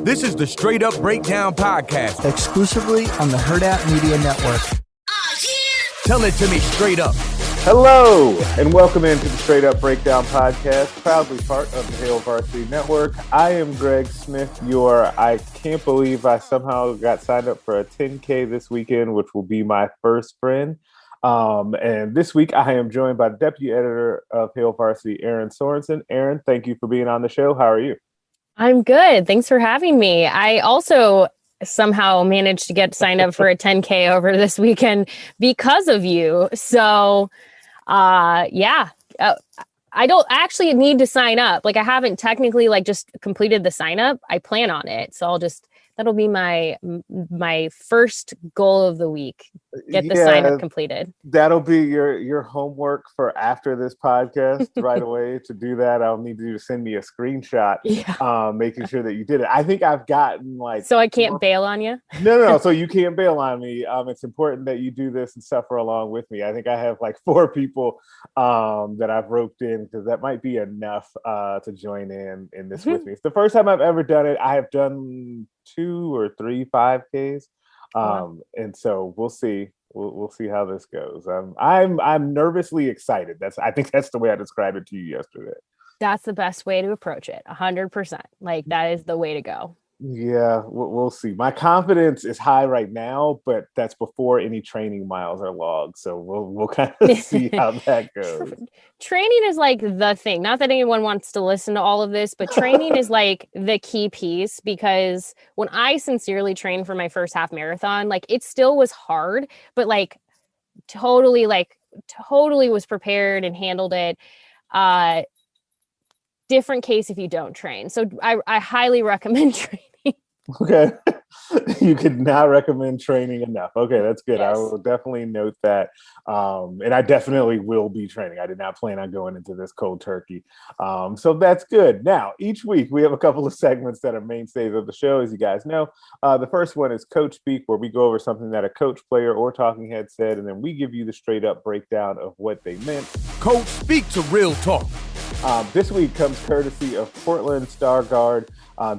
This is the Straight Up Breakdown Podcast. Exclusively on the Herd Out Media Network. Tell it to me straight up. Hello, and welcome into the Straight Up Breakdown Podcast, proudly part of the Hail Varsity Network. I am Greg Smith, I can't believe I somehow got signed up for a 10K this weekend, which will be my first friend. And this week I am joined by the deputy editor of Hail Varsity, Erin Sorensen. Erin, thank you for being on the show. How are you? I'm good. Thanks for having me. I also somehow managed to get signed up for a 10K over this weekend because of you. So, I don't actually need to sign up. Like, I haven't technically just completed the sign up. I plan on it. So that'll be my first goal of the week. Get the sign up completed. That'll be your homework for after this podcast right away. To do that, I'll need you to send me a screenshot, making sure that you did it. I think I've gotten So I can't bail on you? No. So you can't bail on me. It's important that you do this and suffer along with me. I think I have 4 people that I've roped in, because that might be enough to join in this with me. It's the first time I've ever done it. I have done 2 or 3 5Ks. And so we'll see. We'll see how this goes. I'm nervously excited. I think that's the way I described it to you yesterday. That's the best way to approach it. 100%. That is the way to go. Yeah, we'll see. My confidence is high right now, but that's before any training miles are logged. So we'll kind of see how that goes. Training is the thing. Not that anyone wants to listen to all of this, but training is the key piece, because when I sincerely trained for my first half marathon, it still was hard, but totally was prepared and handled it. Different case if you don't train. So I highly recommend training. Okay. You could not recommend training enough. Okay, that's good. Yes. I will definitely note that. And I definitely will be training. I did not plan on going into this cold turkey. So that's good. Now, each week we have a couple of segments that are mainstays of the show, as you guys know. The first one is Coach Speak, where we go over something that a coach, player, or talking head said, and then we give you the straight up breakdown of what they meant. Coach Speak to Real Talk. This week comes courtesy of Portland star guard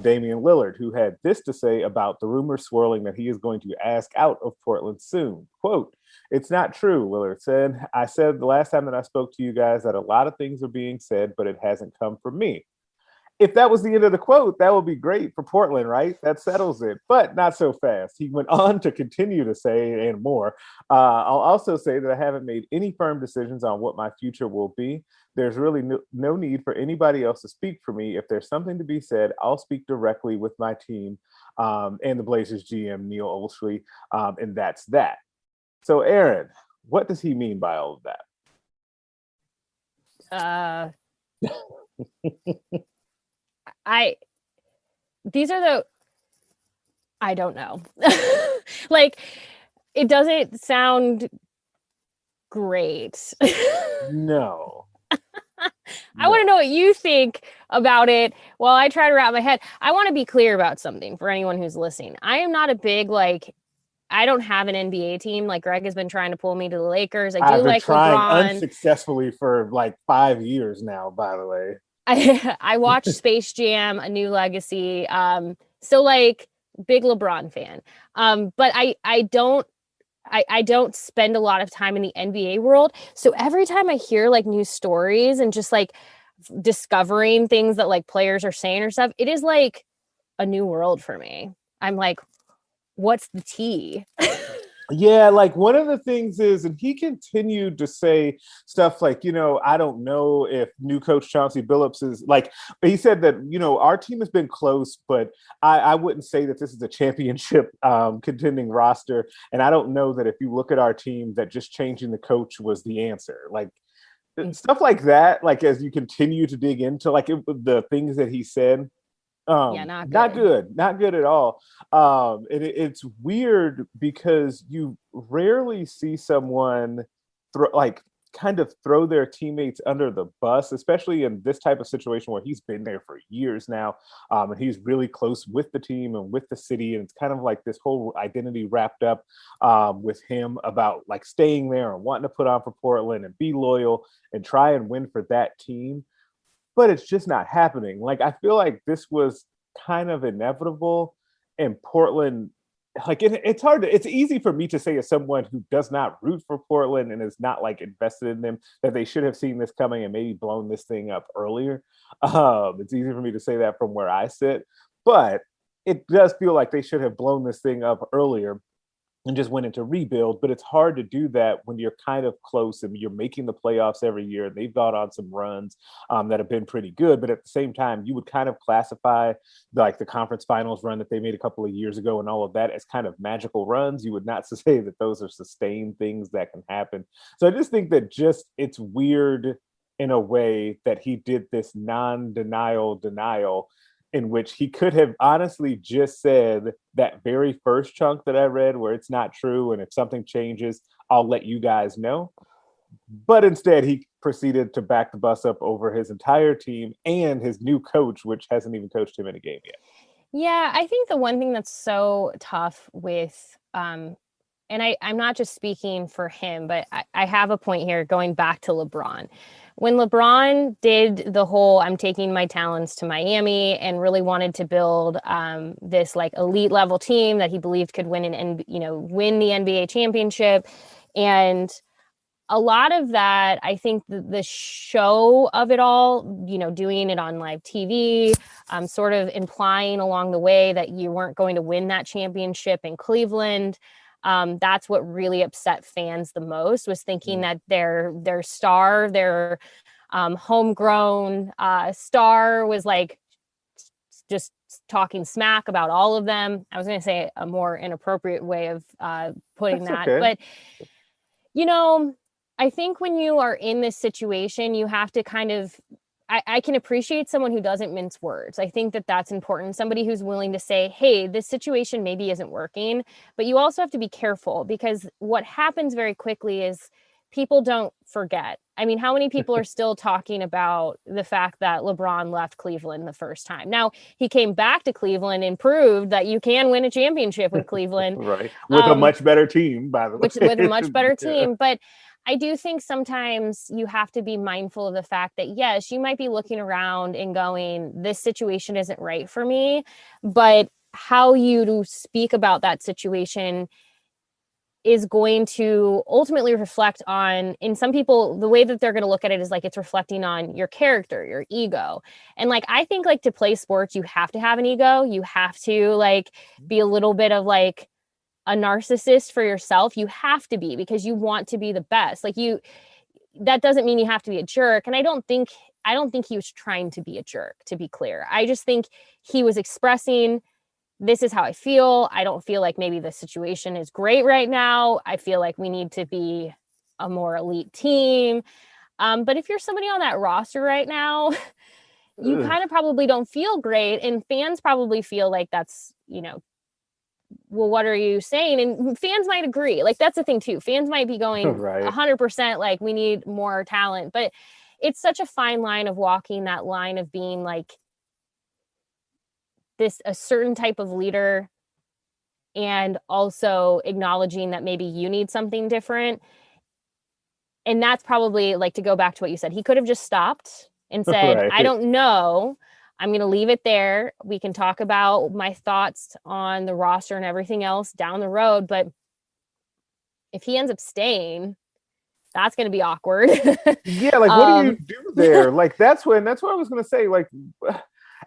Damian Lillard, who had this to say about the rumor swirling that he is going to ask out of Portland soon. Quote, "It's not true," Lillard said. "I said the last time that I spoke to you guys that a lot of things are being said, but it hasn't come from me." If that was the end of the quote, that would be great for Portland, right? That settles it, but not so fast. He went on to continue to say, and more, "I'll also say that I haven't made any firm decisions on what my future will be. There's really no need for anybody else to speak for me. If there's something to be said, I'll speak directly with my team and the Blazers GM, Neil Olshey, and that's that." So, Erin, what does he mean by all of that? I don't know. It doesn't sound great. No. I want to know what you think about it while I try to wrap my head. I want to be clear about something for anyone who's listening. I am not a big, I don't have an NBA team. Greg has been trying to pull me to the Lakers. I've been trying LeBron unsuccessly for 5 years now, by the way. I watched Space Jam, A New Legacy. Big LeBron fan. But I don't spend a lot of time in the NBA world. So every time I hear new stories and just discovering things that players are saying or stuff, it is a new world for me. I'm what's the tea? Yeah, one of the things is, and he continued to say stuff I don't know if new coach Chauncey Billups is he said that, our team has been close, but I wouldn't say that this is a championship contending roster. And I don't know that if you look at our team, that just changing the coach was the answer. Stuff like that, as you continue to dig into the things that he said. Not good at all. It's weird because you rarely see someone kind of throw their teammates under the bus, especially in this type of situation where he's been there for years now, and he's really close with the team and with the city, and it's kind of this whole identity wrapped up with him about staying there and wanting to put on for Portland and be loyal and try and win for that team. But it's just not happening. I feel this was kind of inevitable. And Portland, like it's easy for me to say as someone who does not root for Portland and is not like invested in them that they should have seen this coming and maybe blown this thing up earlier. It's easy for me to say that from where I sit, but it does feel like they should have blown this thing up earlier and just went into rebuild. But it's hard to do that when you're kind of close and you're making the playoffs every year. They've gone on some runs that have been pretty good, but at the same time, you would kind of classify like the conference finals run that they made a couple of years ago and all of that as kind of magical runs. You would not say that those are sustained things that can happen. So I just think that it's weird in a way that he did this denial in which he could have honestly just said that very first chunk that I read where it's not true, and if something changes, I'll let you guys know. But instead, he proceeded to back the bus up over his entire team and his new coach, which hasn't even coached him in a game yet. Yeah, I think the one thing that's so tough with, and I'm not just speaking for him, but I have a point here going back to LeBron. When LeBron did the whole I'm taking my talents to Miami and really wanted to build this like elite level team that he believed could win win the NBA championship, and a lot of that, I think the show of it all, doing it on live TV, sort of implying along the way that you weren't going to win that championship in Cleveland. That's what really upset fans the most, was thinking that their star, their homegrown star was like just talking smack about all of them. I was going to say a more inappropriate way of putting that. Okay. But, I think when you are in this situation, you have to kind of, I can appreciate someone who doesn't mince words. I think that that's important. Somebody who's willing to say, hey, this situation maybe isn't working, but you also have to be careful, because what happens very quickly is people don't forget. I mean, how many people are still talking about the fact that LeBron left Cleveland the first time? Now, he came back to Cleveland and proved that you can win a championship with Cleveland. Right. With a much better team, by the way. With a much better team. Yeah. But I do think sometimes you have to be mindful of the fact that, yes, you might be looking around and going, this situation isn't right for me, but how you speak about that situation is going to ultimately reflect on, in some people, the way that they're going to look at it is like it's reflecting on your character, your ego. And like, I think like to play sports, you have to have an ego. You have to like be a little bit of like a narcissist for yourself. You have to be, because you want to be the best. Like that doesn't mean you have to be a jerk. And I don't think he was trying to be a jerk, to be clear. I just think he was expressing, this is how I feel. I don't feel like maybe the situation is great right now. I feel like we need to be a more elite team. But if you're somebody on that roster right now, you kind of probably don't feel great. And fans probably feel like that's, well, what are you saying? And fans might agree. Like, that's the thing too. Fans might be going 100% like, we need more talent, but it's such a fine line of walking that line of being like a certain type of leader and also acknowledging that maybe you need something different. And that's probably like, to go back to what you said, he could have just stopped and said, I don't know. I'm going to leave it there. We can talk about my thoughts on the roster and everything else down the road. But if he ends up staying, that's going to be awkward. Yeah. Like, what do you do there? Like, that's what I was going to say. Like,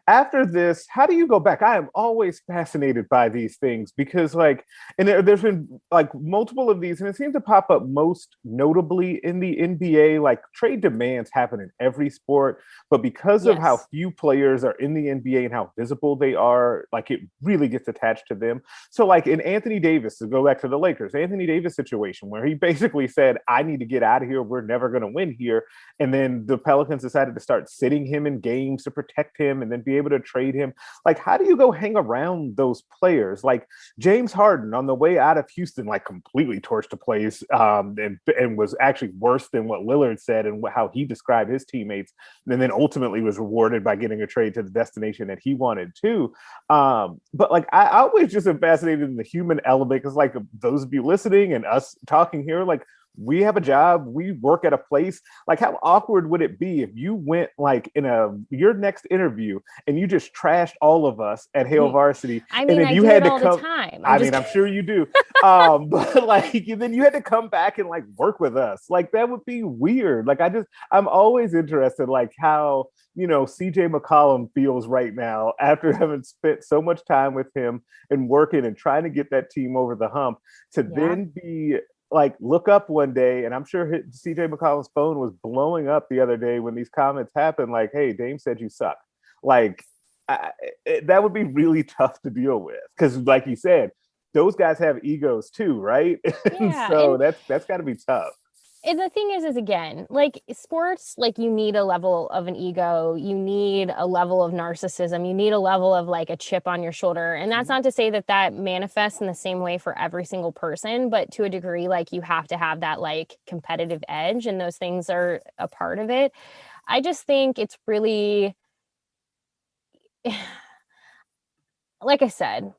after this, how do you go back? I am always fascinated by these things because, like, and there's been like multiple of these, and it seems to pop up most notably in the NBA. Like, trade demands happen in every sport, but because of how few players are in the NBA and how visible they are, like, it really gets attached to them. So, like, in Anthony Davis, to go back to the Lakers, Anthony Davis situation where he basically said, I need to get out of here. We're never going to win here. And then the Pelicans decided to start sitting him in games to protect him and then be able to trade him. Like, how do you go hang around those players? Like, James Harden on the way out of Houston, like, completely torched the place and was actually worse than what Lillard said and how he described his teammates, and then ultimately was rewarded by getting a trade to the destination that he wanted to. But like, I always just am fascinated in the human element, because like, those of you listening and us talking here, like, we have a job, we work at a place. Like, how awkward would it be if you went like in your next interview and you just trashed all of us at Hale Varsity, I and mean, then I you do had it to all come. the time. I'm sure you do. But like, then you had to come back and like work with us. Like, that would be weird. Like, I'm always interested, like how, CJ McCollum feels right now after having spent so much time with him and working and trying to get that team over the hump to then be like, look up one day, and I'm sure CJ McCollum's phone was blowing up the other day when these comments happened, like, hey, Dame said you suck. Like, that would be really tough to deal with, because like you said, those guys have egos too, right? Yeah, So that's got to be tough. And the thing is again, like sports, like you need a level of an ego, you need a level of narcissism, you need a level of like a chip on your shoulder. And that's not to say that manifests in the same way for every single person, but to a degree, like you have to have that like competitive edge, and those things are a part of it. I just think it's really, like I said,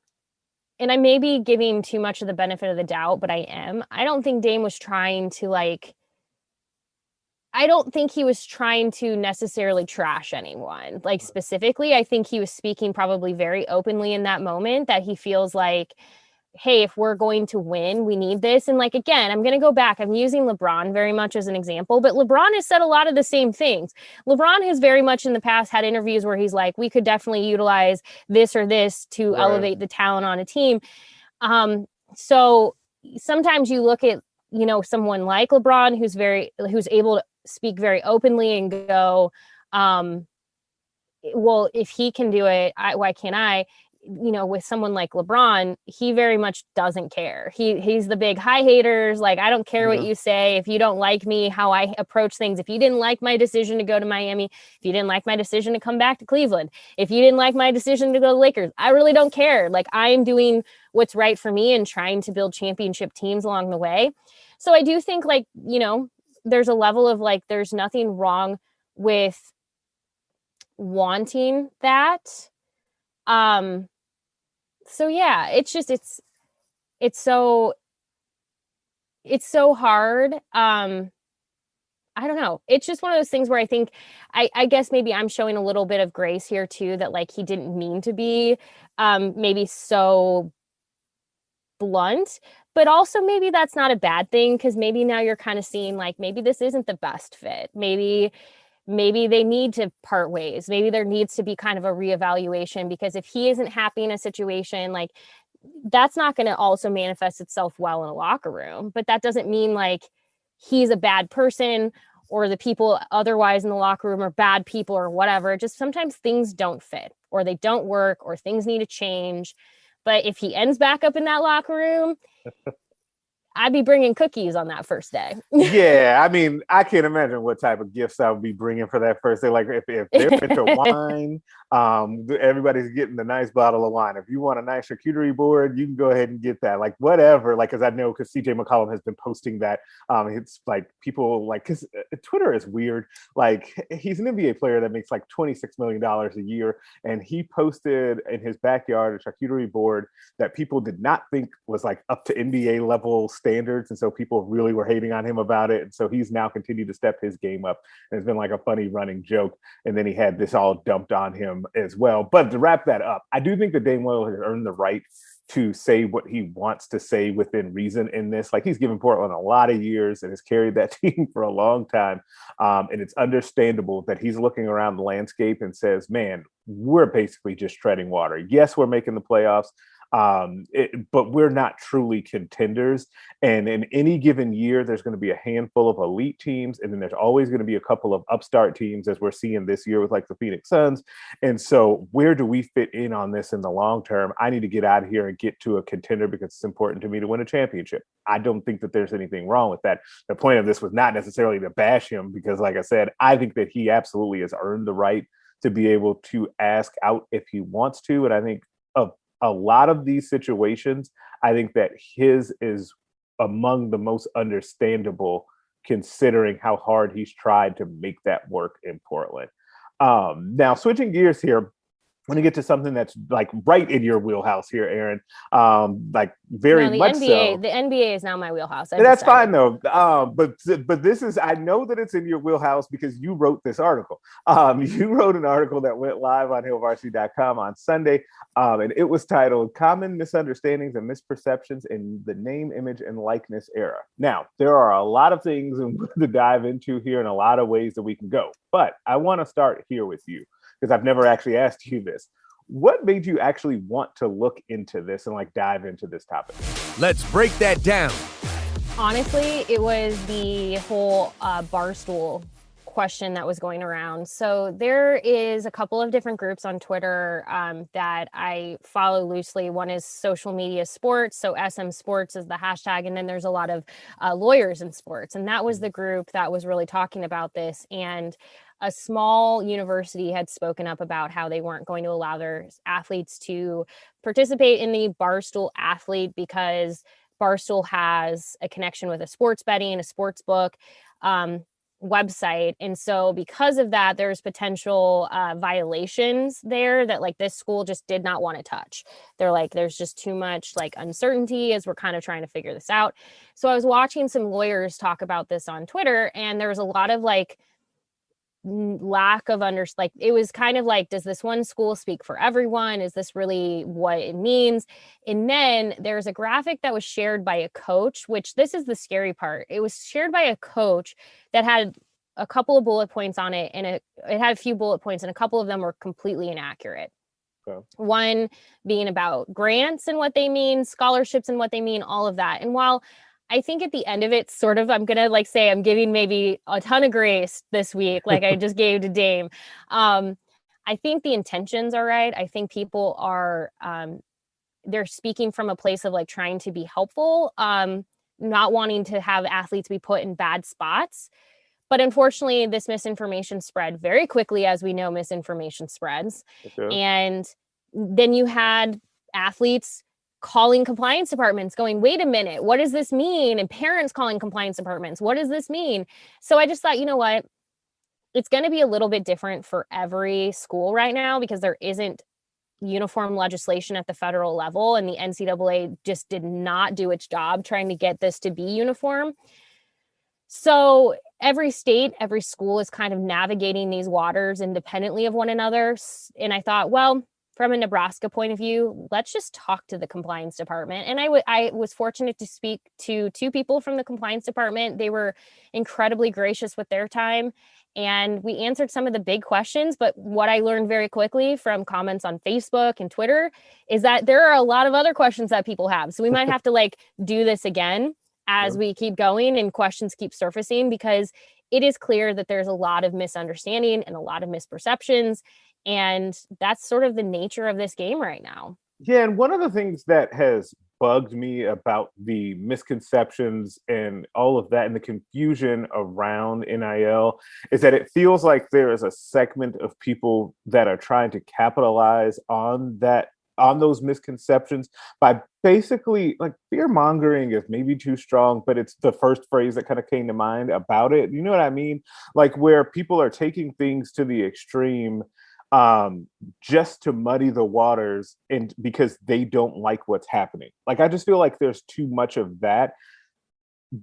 and I may be giving too much of the benefit of the doubt, but I don't think Dame was trying to I don't think he was trying to necessarily trash anyone. Like specifically, I think he was speaking probably very openly in that moment that he feels like, hey, if we're going to win, we need this. And like, again, I'm going to go back. I'm using LeBron very much as an example, but LeBron has said a lot of the same things. LeBron has very much in the past had interviews where he's like, we could definitely utilize this or this to elevate the talent on a team. So sometimes you look at, someone like LeBron who's able to speak very openly and go, well, if he can do it, why can't I? With someone like LeBron, he very much doesn't care. He's the big hi haters. Like, I don't care what you say. If you don't like me, how I approach things, if you didn't like my decision to go to Miami, if you didn't like my decision to come back to Cleveland, if you didn't like my decision to go to the Lakers, I really don't care. Like, I am doing what's right for me and trying to build championship teams along the way. So I do think there's a level of like, there's nothing wrong with wanting that. So yeah, it's just, it's so hard. I don't know. It's just one of those things where I think, I guess maybe I'm showing a little bit of grace here too, that like, he didn't mean to be, maybe so blunt, but also maybe that's not a bad thing. Cause maybe now you're kind of seeing like, maybe this isn't the best fit. Maybe they need to part ways. Maybe there needs to be kind of a reevaluation, because if he isn't happy in a situation, like that's not going to also manifest itself well in a locker room. But that doesn't mean like he's a bad person or the people otherwise in the locker room are bad people or whatever. Just sometimes things don't fit or they don't work or things need to change. But if he ends back up in that locker room, I'd be bringing cookies on that first day. Yeah, I mean, I can't imagine what type of gifts I would be bringing for that first day. Like, if they're into wine, everybody's getting the nice bottle of wine. If you want a nice charcuterie board, you can go ahead and get that. Like, whatever. Like, because I know, because CJ McCollum has been posting that. It's like people like, because Twitter is weird. Like, he's an NBA player that makes like $26 million a year, and he posted in his backyard a charcuterie board that people did not think was like up to NBA level standards, and so people really were hating on him about it, and so he's now continued to step his game up, and it's been like a funny running joke. And then he had this all dumped on him as well. But to wrap that up, I do think that Dame Lillard has earned the right to say what he wants to say within reason in this. Like, he's given Portland a lot of years and has carried that team for a long time, and it's understandable that he's looking around the landscape and says, man, we're basically just treading water. Yes, we're making the playoffs, but we're not truly contenders. And in any given year, there's going to be a handful of elite teams, and then there's always going to be a couple of upstart teams, as we're seeing this year with like the Phoenix Suns. And so where do we fit in on this in the long term? I need to get out of here and get to a contender because it's important to me to win a championship. I don't think that there's anything wrong with that. The point of this was not necessarily to bash him, because like I said, I think that he absolutely has earned the right to be able to ask out if he wants to. And I think of a lot of these situations, I think that his is among the most understandable, considering how hard he's tried to make that work in Portland. Now, switching gears here, want to get to something that's like right in your wheelhouse here, Aaron. Like very No, the much NBA, so. The NBA is now my wheelhouse. That's fine though. But this is, I know that it's in your wheelhouse because you wrote this article. You wrote an article that went live on HailVarsity.com on Sunday, and it was titled "Common Misunderstandings and Misperceptions in the Name, Image, and Likeness Era." Now, there are a lot of things to dive into here and a lot of ways that we can go, but I want to start here with you because I've never actually asked you this. What made you actually want to look into this and like dive into this topic? Let's break that down. Honestly, it was the whole Barstool question that was going around. So there is a couple of different groups on Twitter that I follow loosely. One is Social Media Sports. So SM Sports is the hashtag. And then there's a lot of lawyers in sports. And that was the group that was really talking about this. And a small university had spoken up about how they weren't going to allow their athletes to participate in the Barstool Athlete because Barstool has a connection with a sports betting, a sports book website. And so because of that, there's potential violations there that like this school just did not want to touch. They're like, there's just too much like uncertainty as we're kind of trying to figure this out. So I was watching some lawyers talk about this on Twitter, and there was a lot of like lack of like it was kind of like, does this one school speak for everyone? Is this really what it means? And then there's a graphic that was shared by a coach, which this is the scary part. It was shared by a coach that had a couple of bullet points on it, and it had a few bullet points, and a couple of them were completely inaccurate. Okay. One being about grants and what they mean, scholarships and what they mean, all of that. And while I think at the end of it, sort of, I'm going to like say I'm giving maybe a ton of grace this week, like I just gave to Dame. I think the intentions are right. I think people are, they're speaking from a place of like trying to be helpful, not wanting to have athletes be put in bad spots. But unfortunately, this misinformation spread very quickly, as we know, misinformation spreads. Okay. And then you had athletes calling compliance departments going, wait a minute, what does this mean? And parents calling compliance departments, what does this mean? So I just thought, you know what? It's going to be a little bit different for every school right now because there isn't uniform legislation at the federal level, and the NCAA just did not do its job trying to get this to be uniform. So every state, every school is kind of navigating these waters independently of one another. And I thought, well, from a Nebraska point of view, let's just talk to the compliance department. And I was fortunate to speak to two people from the compliance department. They were incredibly gracious with their time, and we answered some of the big questions. But what I learned very quickly from comments on Facebook and Twitter is that there are a lot of other questions that people have. So we might have to like do this again as we keep going and questions keep surfacing, because it is clear that there's a lot of misunderstanding and a lot of misperceptions. And that's sort of the nature of this game right now. Yeah, and one of the things that has bugged me about the misconceptions and all of that and the confusion around NIL is that it feels like there is a segment of people that are trying to capitalize on those misconceptions by basically, like, fear mongering is maybe too strong, but it's the first phrase that kind of came to mind about it. You know what I mean? Like, where people are taking things to the extreme just to muddy the waters and because they don't like what's happening. Like, I just feel like there's too much of that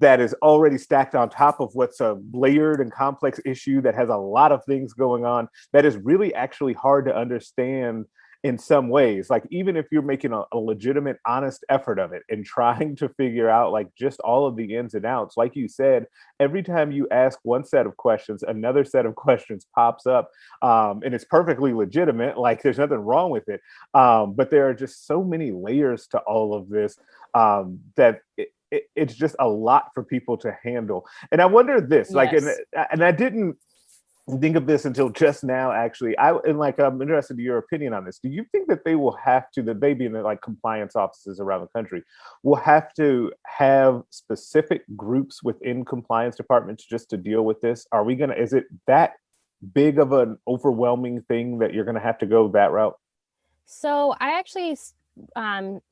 is already stacked on top of what's a layered and complex issue that has a lot of things going on that is really actually hard to understand in some ways. Like, even if you're making a legitimate, honest effort of it and trying to figure out like just all of the ins and outs, like you said, every time you ask one set of questions, another set of questions pops up, and it's perfectly legitimate. Like, there's nothing wrong with it. But there are just so many layers to all of this that it's just a lot for people to handle. And I wonder this, like, and I didn't think of this until just now, actually. I'm interested in your opinion on this. Do you think that they will have to, that they being like compliance offices around the country, will have to have specific groups within compliance departments just to deal with this? Is it that big of an overwhelming thing that you're going to have to go that route? So I actually,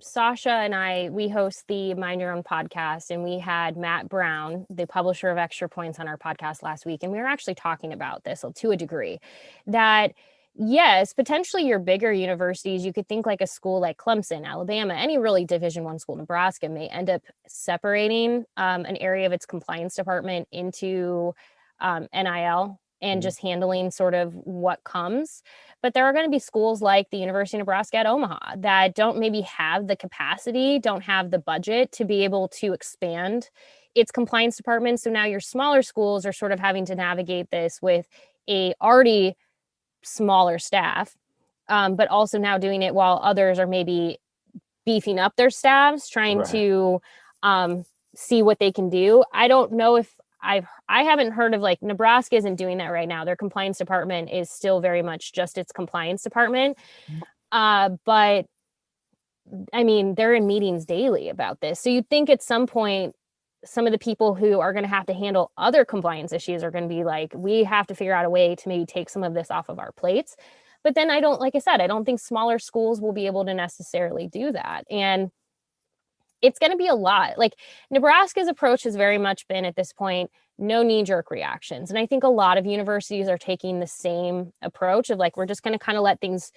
Sasha and we host the Mind Your Own podcast, and we had Matt Brown, the publisher of Extra Points, on our podcast last week. And we were actually talking about this to a degree, that yes, potentially your bigger universities, you could think like a school like Clemson, Alabama, any really Division I school, Nebraska may end up separating an area of its compliance department into NIL and just handling sort of what comes. But there are going to be schools like the University of Nebraska at Omaha that don't maybe have the capacity, don't have the budget to be able to expand its compliance department. So now your smaller schools are sort of having to navigate this with a already smaller staff, but also now doing it while others are maybe beefing up their staffs, trying to see what they can do. I don't know if I haven't heard of like Nebraska isn't doing that right now. Their compliance department is still very much just its compliance department. But I mean, they're in meetings daily about this. So you'd think at some point, some of the people who are going to have to handle other compliance issues are going to be like, we have to figure out a way to maybe take some of this off of our plates. But then like I said, I don't think smaller schools will be able to necessarily do that. And it's going to be a lot. Like Nebraska's approach has very much been at this point, no knee-jerk reactions. And I think a lot of universities are taking the same approach of like, we're just going to kind of let things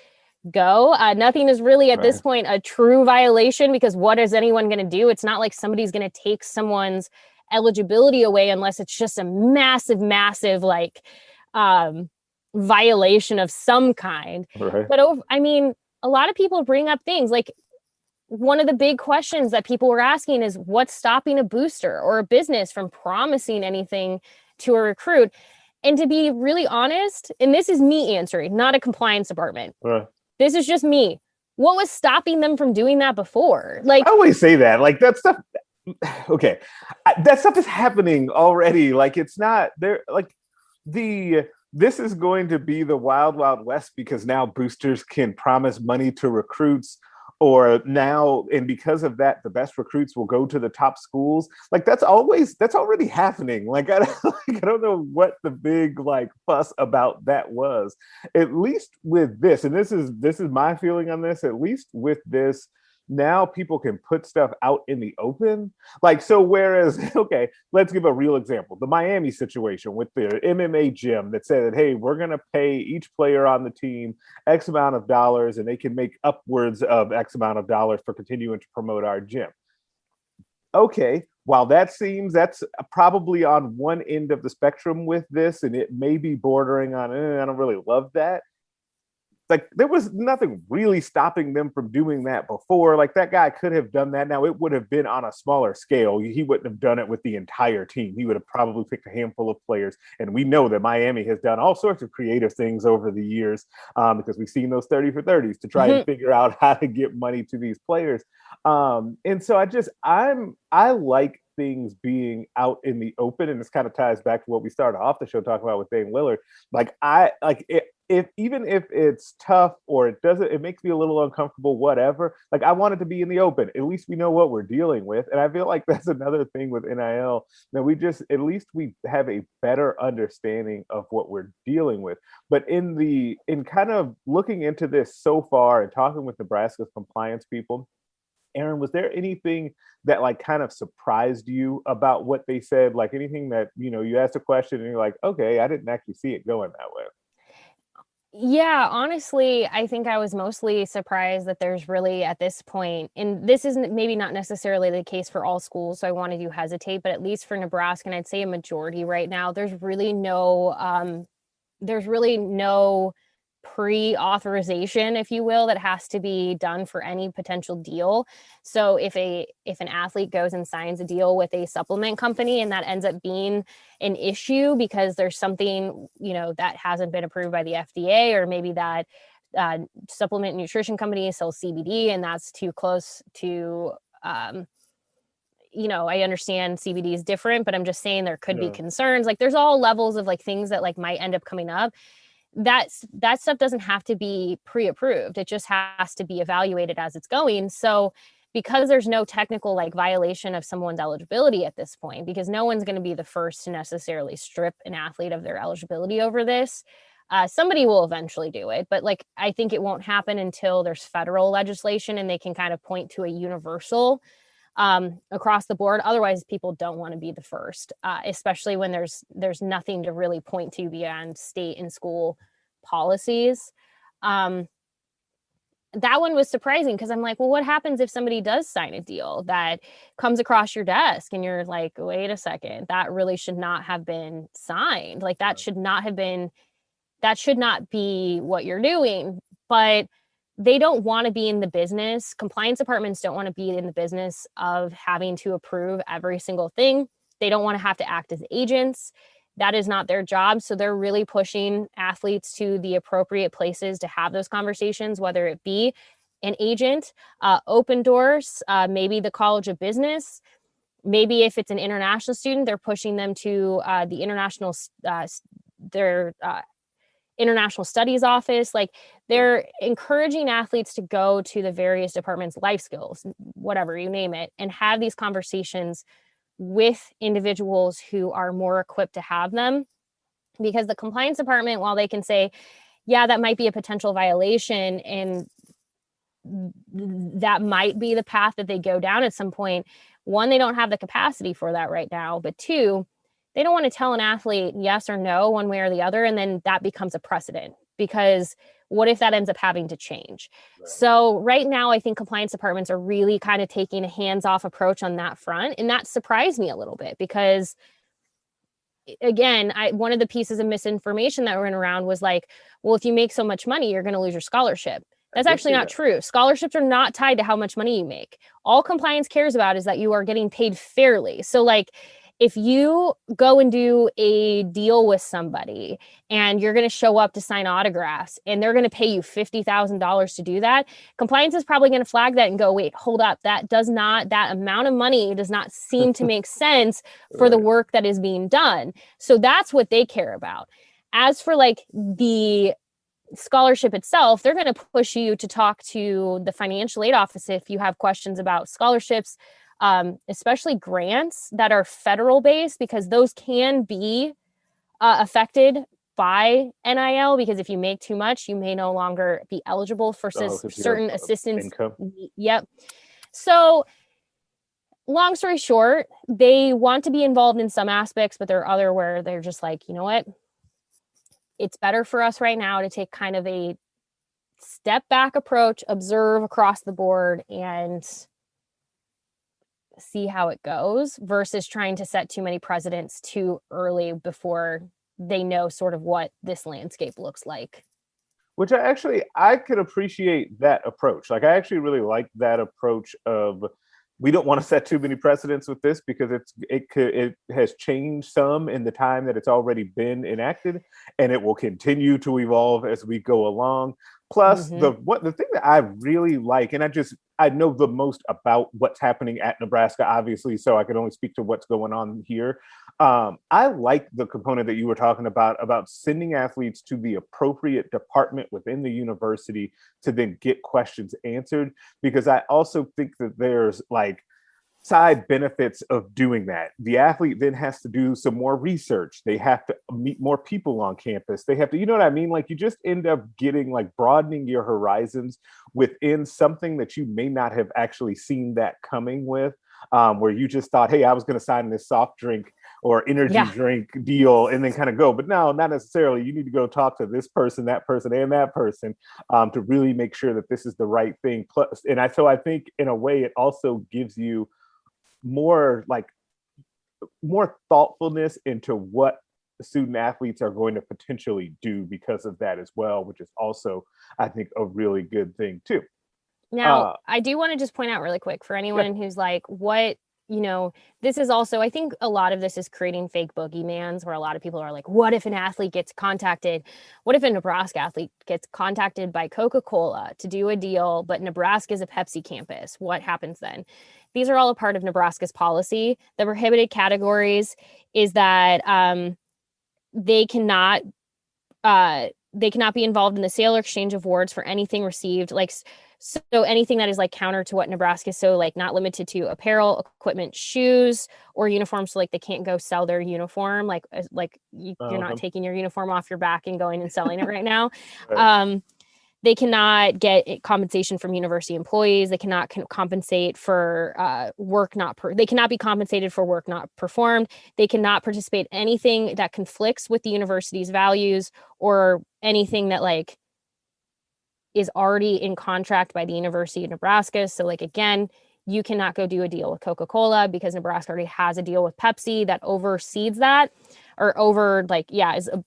go. Nothing is really at this point a true violation, because what is anyone going to do? It's not like somebody's going to take someone's eligibility away unless it's just a massive like violation of some kind. But I mean, a lot of people bring up things like, one of the big questions that people were asking is what's stopping a booster or a business from promising anything to a recruit? And to be really honest, and this is me answering, not a compliance department. This is just me. What was stopping them from doing that before? Like, I always say that, like that stuff. Okay, that stuff is happening already. Like it's not there. Like this is going to be the wild, wild west because now boosters can promise money to recruits. Or now, and because of that, the best recruits will go to the top schools. Like that's already happening. Like I don't know what the big like fuss about that was. At least with this, and this is my feeling on this. At least with this, now people can put stuff out in the open. Like, so whereas, okay, let's give a real example. The Miami situation with the MMA gym that said, hey, we're going to pay each player on the team X amount of dollars and they can make upwards of X amount of dollars for continuing to promote our gym. Okay, while that's probably on one end of the spectrum with this, and it may be bordering on, I don't really love that. Like there was nothing really stopping them from doing that before. Like that guy could have done that. Now it would have been on a smaller scale. He wouldn't have done it with the entire team. He would have probably picked a handful of players. And we know that Miami has done all sorts of creative things over the years because we've seen those 30 for 30s to try and figure out how to get money to these players. And so I like things being out in the open, and this kind of ties back to what we started off the show talking about with Dame Lillard. Like I like it. If even if it's tough or it makes me a little uncomfortable, whatever, like I want it to be in the open. At least we know what we're dealing with. And I feel like that's another thing with NIL that at least we have a better understanding of what we're dealing with. But in kind of looking into this so far and talking with Nebraska's compliance people, Aaron, was there anything that like kind of surprised you about what they said? Like anything that, you asked a question and you're like, okay, I didn't actually see it going that way. Yeah, honestly, I think I was mostly surprised that there's really at this point, and this isn't maybe not necessarily the case for all schools, so I wanted to hesitate, but at least for Nebraska, and I'd say a majority right now, there's really no pre-authorization, if you will, that has to be done for any potential deal. So if an athlete goes and signs a deal with a supplement company and that ends up being an issue because there's something, that hasn't been approved by the FDA, or maybe that supplement nutrition company sells CBD and that's too close to, I understand CBD is different, but I'm just saying there could be concerns. Like there's all levels of like things that like might end up coming up. That stuff doesn't have to be pre-approved. It just has to be evaluated as it's going. So because there's no technical like violation of someone's eligibility at this point, because no one's going to be the first to necessarily strip an athlete of their eligibility over this, somebody will eventually do it. But like, I think it won't happen until there's federal legislation and they can kind of point to a universal across the board. Otherwise, people don't want to be the first, especially when there's nothing to really point to beyond state and school policies. That one was surprising because I'm like, well, what happens if somebody does sign a deal that comes across your desk and you're like, wait a second, that really should not have been signed. Like that should not be what you're doing. But they don't want to be in the business. Compliance departments don't want to be in the business of having to approve every single thing. They don't want to have to act as agents. That is not their job. So they're really pushing athletes to the appropriate places to have those conversations, whether it be an agent, open doors, maybe the College of Business. Maybe if it's an international student, they're pushing them to the international studies office. Like they're encouraging athletes to go to the various departments, life skills, whatever you name it, and have these conversations with individuals who are more equipped to have them. Because the compliance department, while they can say, yeah, that might be a potential violation and that might be the path that they go down at some point, one, they don't have the capacity for that right now, but two, they don't want to tell an athlete yes or no one way or the other, and then that becomes a precedent, because what if that ends up having to change? Right. So right now, I think compliance departments are really kind of taking a hands-off approach on that front. And that surprised me a little bit because, again, one of the pieces of misinformation that went around was like, well, if you make so much money, you're going to lose your scholarship. That's actually not true. Scholarships are not tied to how much money you make. All compliance cares about is that you are getting paid fairly. So like, if you go and do a deal with somebody and you're going to show up to sign autographs and they're going to pay you $50,000 to do that, compliance is probably going to flag that and go, wait, hold up. That amount of money does not seem to make sense for the work that is being done. So that's what they care about. As for like the scholarship itself, they're going to push you to talk to the financial aid office if you have questions about scholarships, especially grants that are federal based, because those can be affected by NIL, because if you make too much, you may no longer be eligible for certain assistance. Income. Yep. So long story short, they want to be involved in some aspects, but there are other where they're just like, you know what? It's better for us right now to take kind of a step back approach, observe across the board, and see how it goes, versus trying to set too many precedents too early before they know sort of what this landscape looks like. Which I could appreciate that approach. Like, I actually really like that approach of, we don't want to set too many precedents with this because it has changed some in the time that it's already been enacted, and it will continue to evolve as we go along. Plus, the thing that I really like, and I know the most about what's happening at Nebraska, obviously, so I can only speak to what's going on here. I like the component that you were talking about sending athletes to the appropriate department within the university to then get questions answered, because I also think that there's like side benefits of doing that. The athlete then has to do some more research. They have to meet more people on campus. They have to, you know what I mean? Like, you just end up getting like broadening your horizons within something that you may not have actually seen that coming with, where you just thought, hey, I was going to sign this soft drink or energy drink deal and then kind of go. But no, not necessarily. You need to go talk to this person, that person, and that person to really make sure that this is the right thing. Plus, so I think in a way it also gives you more thoughtfulness into what the student athletes are going to potentially do because of that as well, which is also, I think, a really good thing too. Now, I do want to just point out really quick for anyone who's like, what, this is also, I think a lot of this is creating fake boogeymans, where a lot of people are like, what if an athlete gets contacted? What if a Nebraska athlete gets contacted by Coca-Cola to do a deal, but Nebraska is a Pepsi campus? What happens then? These are all a part of Nebraska's policy. The prohibited categories is that they cannot be involved in the sale or exchange of awards for anything received, like, so anything that is like counter to what Nebraska, so like not limited to apparel, equipment, shoes, or uniforms. So like they can't go sell their uniform. You're not taking your uniform off your back and going and selling it right now. Right. They cannot get compensation from university employees. They cannot compensate for work not. They cannot be compensated for work not performed. They cannot participate in anything that conflicts with the university's values, or anything that like is already in contract by the University of Nebraska. So like, again, you cannot go do a deal with Coca-Cola because Nebraska already has a deal with Pepsi that oversees that, or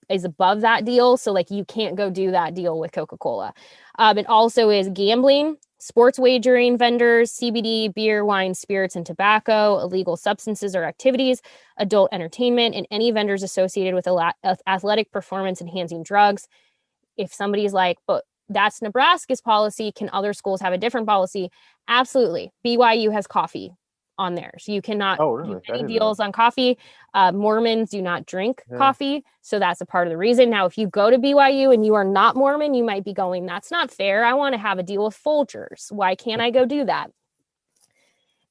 is above that deal. So like, you can't go do that deal with Coca-Cola. It also is gambling, sports wagering vendors, CBD, beer, wine, spirits, and tobacco, illegal substances or activities, adult entertainment, and any vendors associated with athletic performance enhancing drugs. If somebody's like, but that's Nebraska's policy, can other schools have a different policy? Absolutely. BYU has coffee on there, so you cannot do any deals on coffee. Mormons do not drink coffee, so that's a part of the reason. Now, if you go to BYU and you are not Mormon, you might be going, that's not fair. I want to have a deal with Folgers. Why can't I go do that?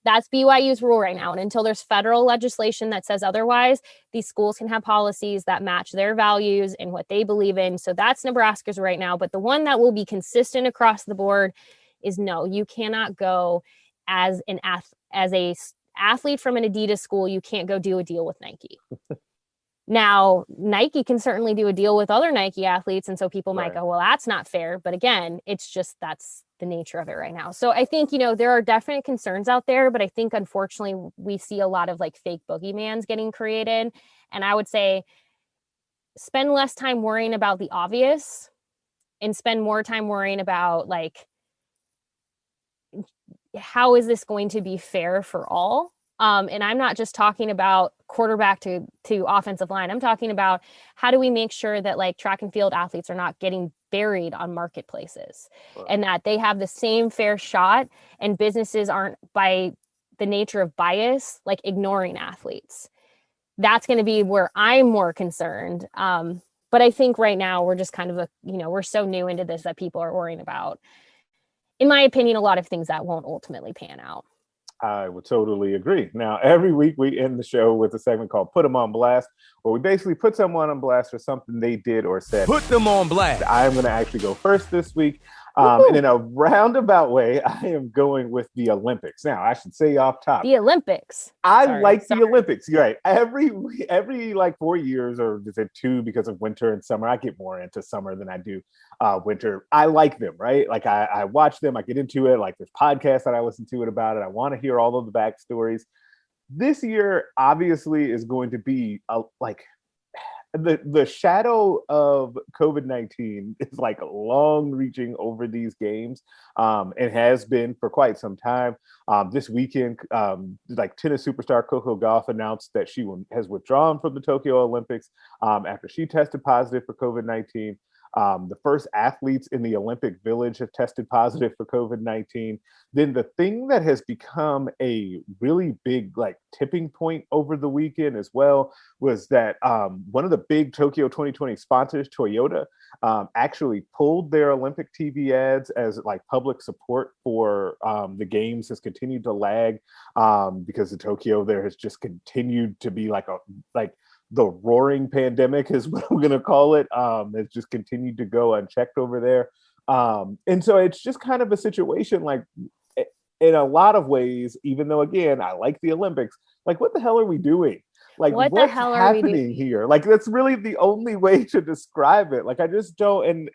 That's BYU's rule right now. And until there's federal legislation that says otherwise, these schools can have policies that match their values and what they believe in. So that's Nebraska's right now. But the one that will be consistent across the board is no, you cannot go as a athlete from an Adidas school. You can't go do a deal with Nike. Now, Nike can certainly do a deal with other Nike athletes. And so people might go, well, that's not fair. But again, it's just, that's the nature of it right now. So I think, there are definite concerns out there, but I think unfortunately we see a lot of like fake boogeymans getting created. And I would say spend less time worrying about the obvious and spend more time worrying about like, how is this going to be fair for all? And I'm not just talking about quarterback to offensive line. I'm talking about how do we make sure that like track and field athletes are not getting buried on marketplaces, and that they have the same fair shot, and businesses aren't, by the nature of bias, like ignoring athletes. That's going to be where I'm more concerned. But I think right now we're just kind of we're so new into this that people are worrying about, in my opinion, a lot of things that won't ultimately pan out. I would totally agree. Now, every week we end the show with a segment called Put 'em on Blast, where we basically put someone on blast for something they did or said. Put them on blast. I'm going to actually go first this week. And in a roundabout way, I am going with the Olympics. Now, I should say off top, the Olympics. I like the Olympics. You're right. Every like 4 years, or is it 2 because of winter and summer? I get more into summer than I do winter. I like them, right? Like I watch them. I get into it. Like there's podcasts that I listen to about it. I want to hear all of the backstories. This year, obviously, is going to be the shadow of COVID-19 is like long reaching over these games. It has been for quite some time. This weekend, like tennis superstar Coco Gauff announced that she has withdrawn from the Tokyo Olympics after she tested positive for COVID-19. The first athletes in the Olympic Village have tested positive for COVID-19. Then the thing that has become a really big like tipping point over the weekend as well was that one of the big Tokyo 2020 sponsors, Toyota, actually pulled their Olympic TV ads as like public support for the games has continued to lag because the Tokyo there has just continued to be like the roaring pandemic is what I'm going to call it. It's just continued to go unchecked over there. And so it's just kind of a situation like in a lot of ways, even though, again, I like the Olympics, like what the hell are we doing? Like what's happening here? Like that's really the only way to describe it. Like I just don't, and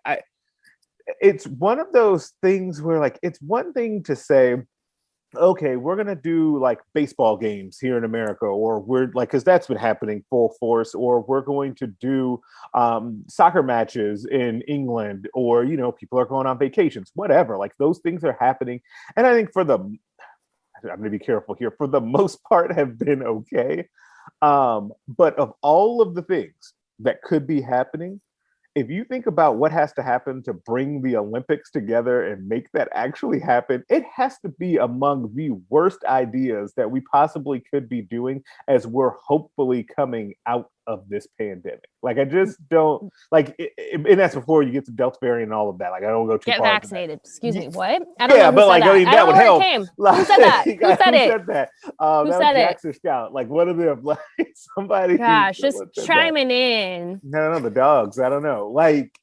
it's one of those things where like, it's one thing to say, okay, we're going to do like baseball games here in America, or we're like, because that's been happening full force, or we're going to do soccer matches in England, or, people are going on vacations, whatever. Like those things are happening. And I think I'm going to be careful here, for the most part have been okay. But of all of the things that could be happening, if you think about what has to happen to bring the Olympics together and make that actually happen, it has to be among the worst ideas that we possibly could be doing as we're hopefully coming out of this pandemic. Like I just don't like it, and that's before you get to Delta variant and all of that. Like I don't go too get far. Get vaccinated. Excuse me. What? I don't know who but said like that. I mean, that would help. Who said that? Who said it? Said that? Who that said was Jackson Scout. Like one of them. Like somebody. Gosh, just chiming in. No, the dogs. I don't know. Like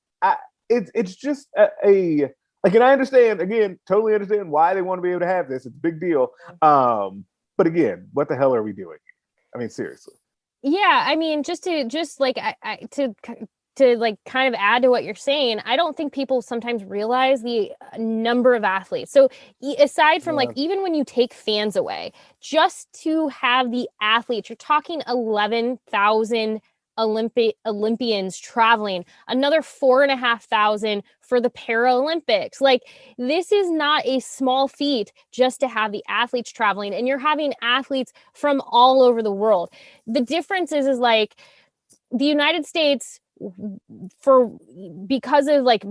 it's just a like, and I understand, again, totally understand why they want to be able to have this. It's a big deal. But again, what the hell are we doing? I mean, seriously. Yeah, I mean, to to like kind of add to what you're saying, I don't think people sometimes realize the number of athletes. So aside from like, even when you take fans away, just to have the athletes, you're talking 11,000 Olympians traveling, another 4,500 for the Paralympics. Like, this is not a small feat just to have the athletes traveling, and you're having athletes from all over the world. The difference is like the United States, because of like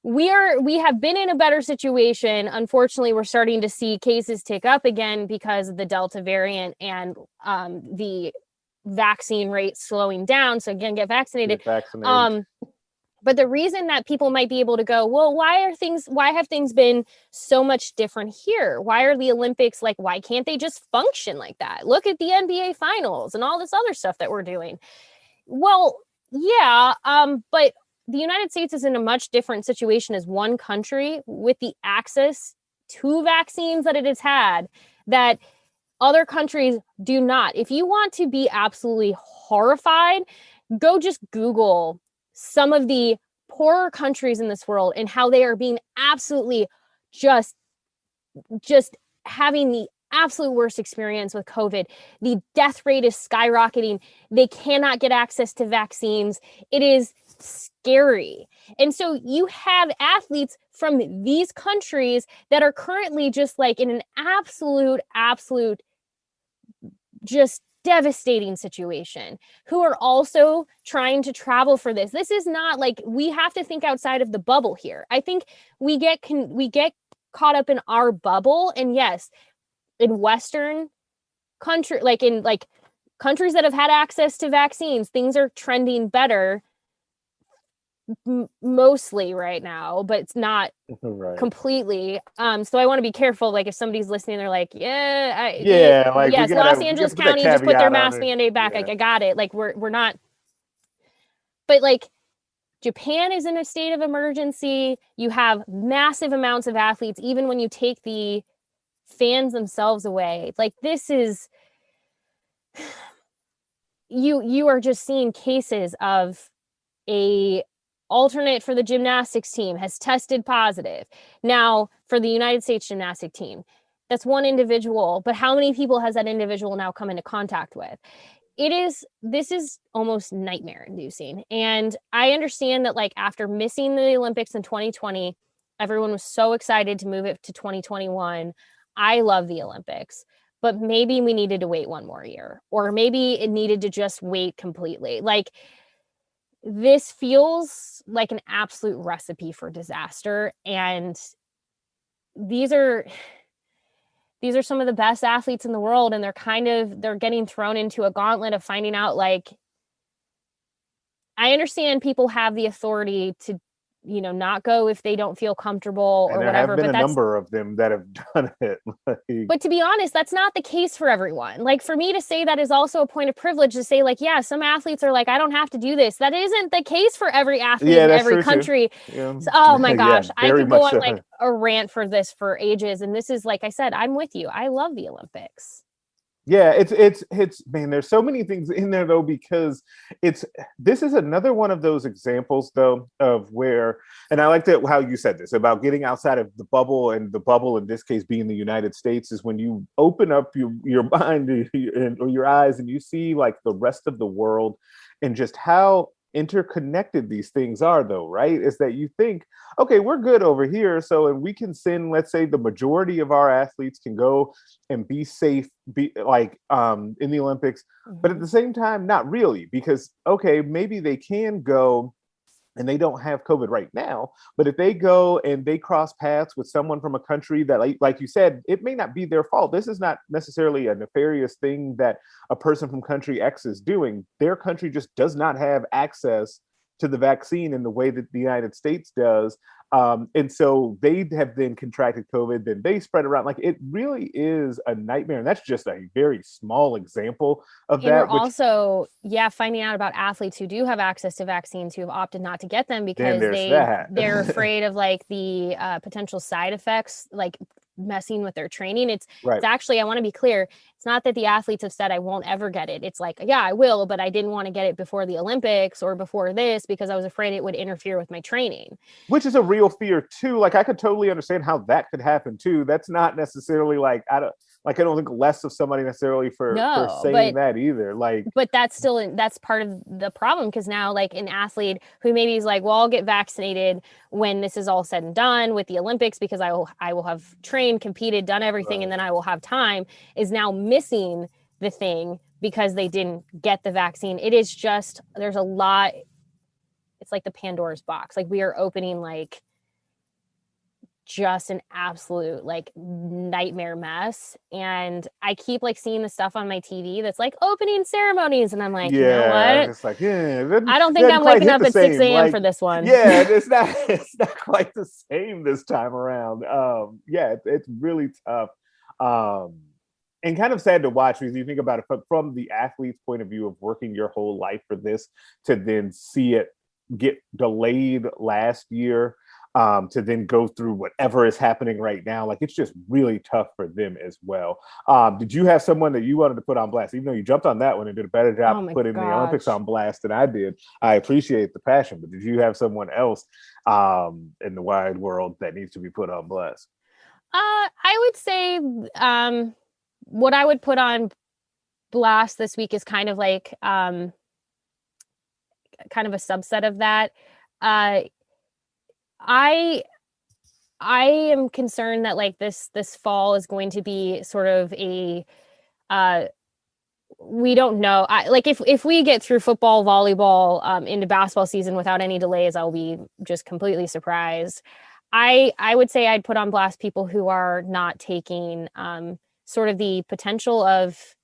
we have been in a better situation. Unfortunately, we're starting to see cases tick up again because of the Delta variant and the vaccine rate slowing down. So again, get vaccinated. But the reason that people might be able to go, well, why have things been so much different here? Why are the Olympics like, why can't they just function like that? Look at the NBA finals and all this other stuff that we're doing. Well, yeah, but the United States is in a much different situation as one country with the access to vaccines that it has had that other countries do not. If you want to be absolutely horrified, go just Google some of the poorer countries in this world and how they are being absolutely just having the absolute worst experience with COVID. The death rate is skyrocketing. They cannot get access to vaccines. It is scary. And so you have athletes from these countries that are currently just like in an absolute, just devastating situation, who are also trying to travel for this. This is not like, we have to think outside of the bubble here. I think we get caught up in our bubble. And yes, in Western country, like in like countries that have had access to vaccines, things are trending better mostly right now, but it's not completely. So I want to be careful. Like if somebody's listening, they're like, yes, Los Angeles County just put their mask mandate back. Like I got it. Like we're not, but like Japan is in a state of emergency. You have massive amounts of athletes, even when you take the fans themselves away. Like this is, you are just seeing cases of a alternate for the gymnastics team has tested positive. Now for the United States gymnastic team, that's one individual, but how many people has that individual now come into contact with? This is almost nightmare inducing. And I understand that like after missing the Olympics in 2020, everyone was so excited to move it to 2021. I love the Olympics, but maybe we needed to wait one more year, or maybe it needed to just wait completely. Like this feels like an absolute recipe for disaster. And these are some of the best athletes in the world. And they're getting thrown into a gauntlet of finding out, like, I understand people have the authority to, not go if they don't feel comfortable or whatever. But that's a number of them that have done it. But to be honest, that's not the case for everyone. Like for me to say that is also a point of privilege to say like, yeah, some athletes are like, I don't have to do this. That isn't the case for every athlete in every country. Yeah. So, oh my gosh, I could go on like a rant for this for ages. And this is, like I said, I'm with you. I love the Olympics. Yeah, it's man, there's so many things in there though, because this is another one of those examples though of where, and I like that how you said this about getting outside of the bubble, and the bubble in this case being the United States, is when you open up your mind or your eyes and you see like the rest of the world and just how interconnected these things are though, right? Is that you think, okay, we're good over here, so and we can send, let's say the majority of our athletes can go and be safe, in the Olympics, but at the same time not really, because okay, maybe they can go and they don't have COVID right now, but if they go and they cross paths with someone from a country that, like you said, it may not be their fault. This is not necessarily a nefarious thing that a person from country X is doing. Their country just does not have access to the vaccine in the way that the United States does. And so they have then contracted COVID, then they spread around. Like it really is a nightmare. And that's just a very small example of that. We're also, finding out about athletes who do have access to vaccines who have opted not to get them because they're afraid of like the potential side effects. Like messing with their training. It's Right. actually, I want to be clear, it's not that the athletes have said I won't ever get it. It's like, yeah, I will, but I didn't want to get it before the Olympics or before this because I was afraid it would interfere with my training. Which is a real fear too. Like I could totally understand how that could happen too. That's not necessarily like I don't think less of somebody necessarily for saying that either. Like, but that's part of the problem, because now like an athlete who maybe is like, well, I'll get vaccinated when this is all said and done with the Olympics because I will have trained, competed, done everything, and then I will have time, is now missing the thing because they didn't get the vaccine. It is just, there's a lot. It's like the Pandora's box. Like we are opening like just an absolute like nightmare mess. And I keep like seeing the stuff on my TV that's like opening ceremonies. And I'm like, you know what? It's like, I don't think I'm waking up at 6 a.m. for this one. Yeah, it's not quite the same this time around. It's really tough. And kind of sad to watch because you think about it from the athlete's point of view of working your whole life for this to then see it get delayed last year, to then go through whatever is happening right now. Like it's just really tough for them as well. Did you have someone that you wanted to put on blast, even though you jumped on that one and did a better job of putting the Olympics on blast than I did? I appreciate the passion, but did you have someone else in the wide world that needs to be put on blast? I would say what I would put on blast this week is kind of like kind of a subset of that. I am concerned that like this fall is going to be sort of a we don't know. Like if we get through football, volleyball, into basketball season without any delays, I'll be just completely surprised. I would say I'd put on blast people who are not taking sort of the potential of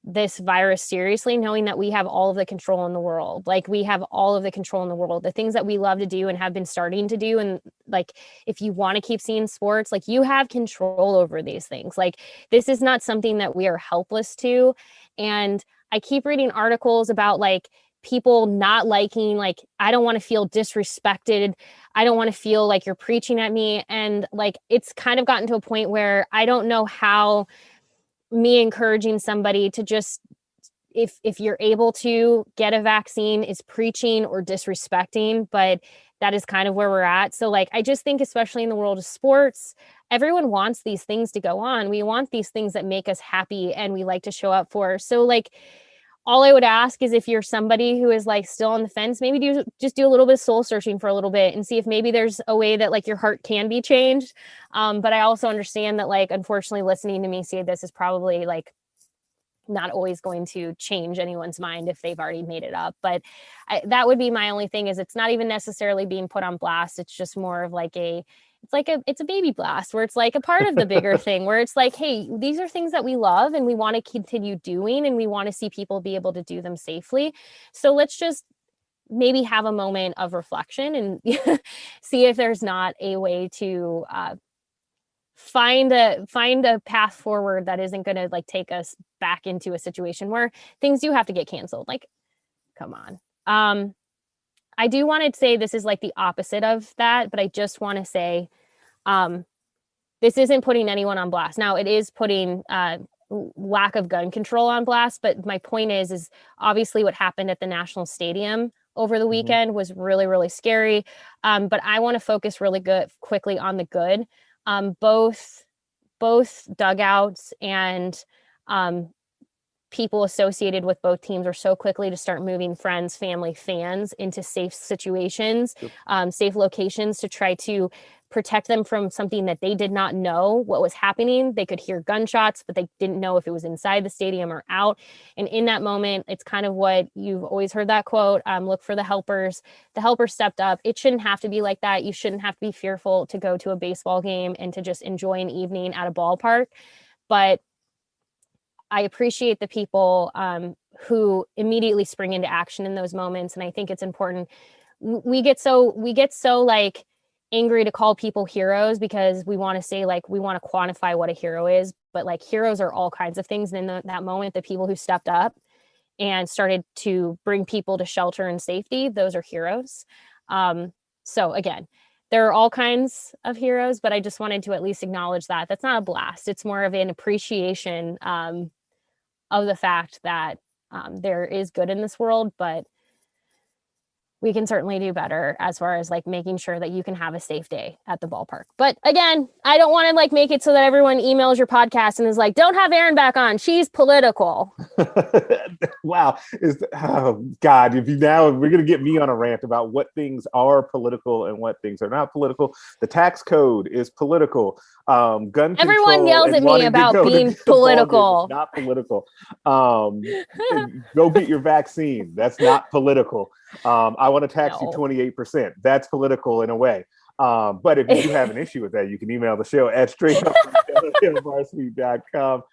this virus seriously, knowing that we have all of the control in the world. Like we have all of the control in the world, the things that we love to do and have been starting to do. And like, if you want to keep seeing sports, like you have control over these things. Like this is not something that we are helpless to. And I keep reading articles about like people not liking, like, I don't want to feel disrespected. I don't want to feel like you're preaching at me. And like, it's kind of gotten to a point where I don't know how me encouraging somebody to just, if you're able to get a vaccine, is preaching or disrespecting, but that is kind of where we're at. So like, I just think, especially in the world of sports, everyone wants these things to go on. We want these things that make us happy and we like to show up for. So like, all I would ask is if you're somebody who is like still on the fence, maybe do a little bit of soul searching for a little bit and see if maybe there's a way that like your heart can be changed. But I also understand that like, unfortunately, listening to me say this is probably like not always going to change anyone's mind if they've already made it up. But that would be my only thing, is it's not even necessarily being put on blast. It's just more of like it's a baby blast where it's like a part of the bigger thing where it's like, hey, these are things that we love and we want to continue doing and we want to see people be able to do them safely. So let's just maybe have a moment of reflection and see if there's not a way to find a path forward that isn't going to like take us back into a situation where things do have to get canceled. Like, come on. I do want to say this is like the opposite of that, but I just want to say this isn't putting anyone on blast. Now, it is putting lack of gun control on blast, but my point is obviously what happened at the National Stadium over the weekend was really, really scary. But I want to focus really quickly on the good. Both dugouts and people associated with both teams are so quickly to start moving friends, family, fans into safe situations, safe locations to try to protect them from something that they did not know what was happening. They could hear gunshots, but they didn't know if it was inside the stadium or out. And in that moment, it's kind of what you've always heard that quote, look for the helpers. The helpers stepped up. It shouldn't have to be like that. You shouldn't have to be fearful to go to a baseball game and to just enjoy an evening at a ballpark. But I appreciate the people who immediately spring into action in those moments. And I think it's important. We get so like angry to call people heroes because we want to say like, we want to quantify what a hero is, but like heroes are all kinds of things. And in that moment, the people who stepped up and started to bring people to shelter and safety, those are heroes. So again, there are all kinds of heroes, but I just wanted to at least acknowledge that. That's not a blast. It's more of an appreciation of the fact that there is good in this world, but we can certainly do better as far as like making sure that you can have a safe day at the ballpark. But again, I don't want to like make it so that everyone emails your podcast and is like, don't have Erin back on. She's political. Wow. Oh God, if you now we're going to get me on a rant about what things are political and what things are not political. The tax code is political. Gun control. Everyone yells at me about being political. Not political. Go get your vaccine. That's not political. I want to tax you 28%. That's political in a way. But if you do have an issue with that, you can email the show at straightup@varsity.com.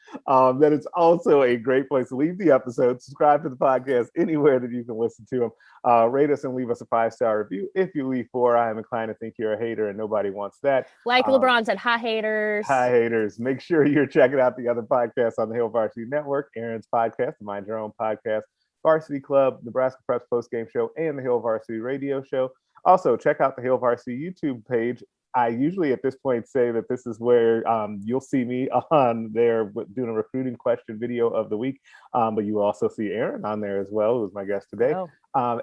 That is also a great place to leave the episode. Subscribe to the podcast anywhere that you can listen to them. Rate us and leave us a 5-star review. If you leave 4, I am inclined to think you're a hater, and nobody wants that. Like LeBron said, hi haters. Hi haters. Make sure you're checking out the other podcasts on the Hail Varsity Network. Erin's podcast, the Mind Your Own podcast, Varsity Club, Nebraska Preps Postgame Show, and the Hail Varsity Radio Show. Also, check out the Hail Varsity YouTube page. I usually at this point say that this is where you'll see me on there doing a recruiting question video of the week. But you will also see Erin on there as well, who's my guest today. Oh.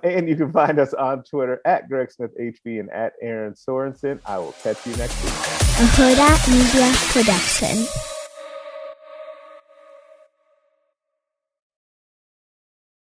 And you can find us on Twitter at Greg Smith HB and at Erin Sorensen. I will catch you next week. A Hurrdat Media Production.